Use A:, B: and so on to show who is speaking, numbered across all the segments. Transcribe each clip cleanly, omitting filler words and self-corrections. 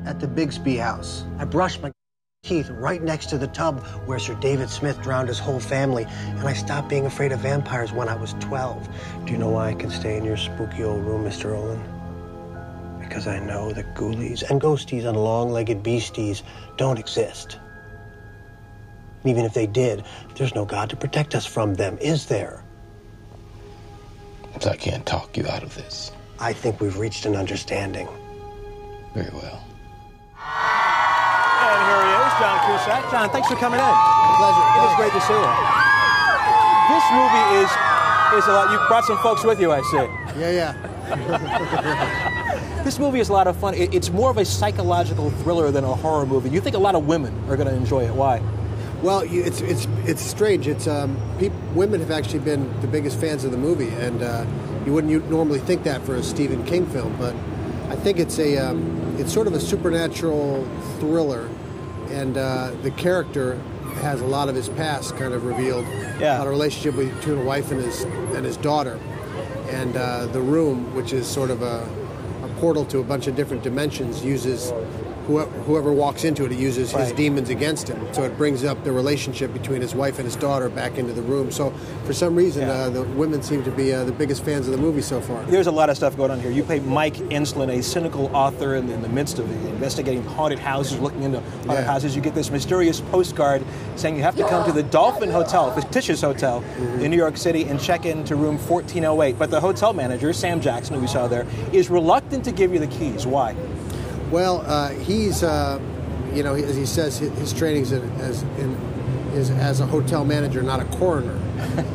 A: at the Bigsby house. I brushed my teeth right next to the tub where Sir David Smith drowned his whole family, and I stopped being afraid of vampires when I was 12. Do you know why I can stay in your spooky old room, Mr. Olin? Because I know that ghoulies and ghosties and long-legged beasties don't exist. Even if they did, there's no God to protect us from them, is there?
B: So I can't talk you out of this.
A: I think we've reached an understanding.
B: Very well.
C: And here he is, John Cusack. John, thanks for coming in.
A: Pleasure.
C: It is great to see you. This movie is a lot. You brought some folks with you, I see.
A: Yeah.
C: This movie is a lot of fun. It's more of a psychological thriller than a horror movie. You think a lot of women are going to enjoy it. Why?
D: Well, it's strange. It's women have actually been the biggest fans of the movie, and you wouldn't normally think that for a Stephen King film, but I think it's sort of a supernatural thriller, and the character has a lot of his past kind of revealed.
C: Yeah.
D: About a relationship between a wife and his daughter, and The Room, which is sort of a portal to a bunch of different dimensions, uses whoever walks into it, uses his demons against him. So it brings up the relationship between his wife and his daughter back into the room. So for some reason, the women seem to be the biggest fans of the movie so far.
C: There's a lot of stuff going on here. You play Mike Enslin, a cynical author in the midst of investigating haunted houses, looking into haunted houses. You get this mysterious postcard saying you have to come to the Dolphin Hotel, fictitious hotel, in New York City and check into room 1408. But the hotel manager, Sam Jackson, who we saw there, is reluctant to give you the keys. Why?
D: Well, he's, as he says, his training is as a hotel manager, not a coroner.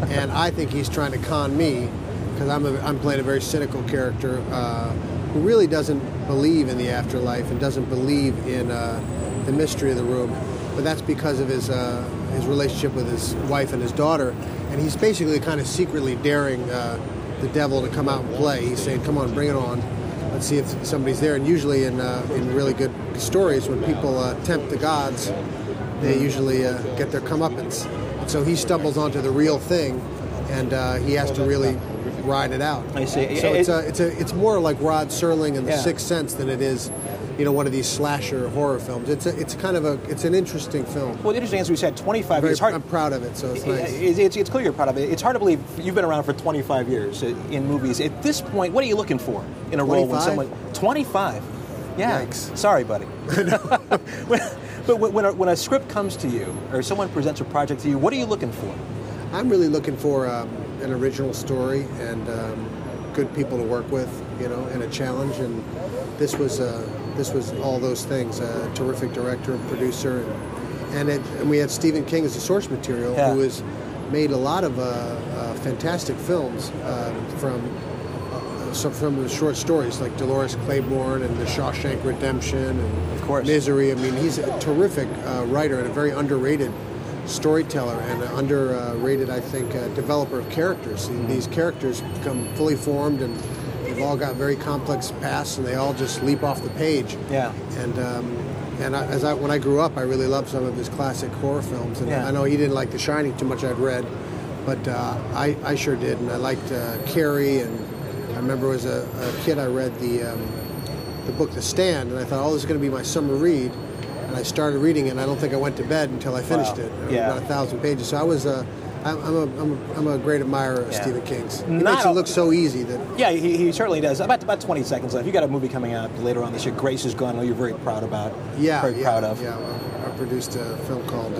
D: And I think he's trying to con me, because I'm playing a very cynical character who really doesn't believe in the afterlife and doesn't believe in the mystery of the room. But that's because of his relationship with his wife and his daughter. And he's basically kind of secretly daring the devil to come out and play. He's saying, come on, bring it on. Let's see if somebody's there. And usually in really good stories, when people tempt the gods, they usually get their comeuppance. And so he stumbles onto the real thing, and he has to really ride it out.
C: I see.
D: So it's more like Rod Serling and The Sixth Sense than it is, one of these slasher horror films. It's an interesting film.
C: Well, interesting, as we said, 25 years.
D: I'm proud of it, so it's nice.
C: It's clear you're proud of it. It's hard to believe you've been around for 25 years in movies. At this point, what are you looking for in a role when someone... 25? Yeah.
D: Yikes.
C: Sorry, buddy. But when a script comes to you, or someone presents a project to you, what are you looking for?
D: I'm really looking for an original story and good people to work with, and a challenge. And this was all those things. A terrific director and producer, and we had Stephen King as the source material, who has made a lot of fantastic films from the short stories like Dolores Claiborne and The Shawshank Redemption and
C: of course
D: Misery. I mean, he's a terrific writer and a very underrated storyteller and an underrated, I think, developer of characters. These characters become fully formed, and they've all got very complex pasts, and they all just leap off the page.
C: Yeah.
D: And when I grew up, I really loved some of his classic horror films. And I know he didn't like The Shining too much, I'd read, but I sure did. And I liked Carrie, and I remember as a kid I read the book The Stand, and I thought, this is going to be my summer read. And I started reading it, and I don't think I went to bed until I finished it. About 1,000 pages. So I'm a great admirer of Stephen King's. He makes it look so easy.
C: He certainly does. About 20 seconds left. You got a movie coming out later on this year, Grace is Gone. I know you're very proud about. Proud of.
D: Yeah, well, I produced a film called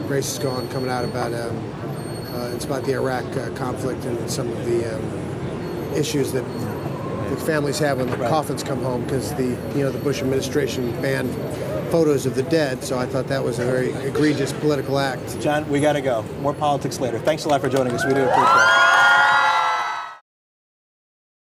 D: Grace is Gone, coming out about. It's about the Iraq conflict and some of the issues that the families have when the coffins come home, because the Bush administration banned photos of the dead, so I thought that was a very egregious political act.
C: John, we got to go. More politics later. Thanks a lot for joining us. We do appreciate it.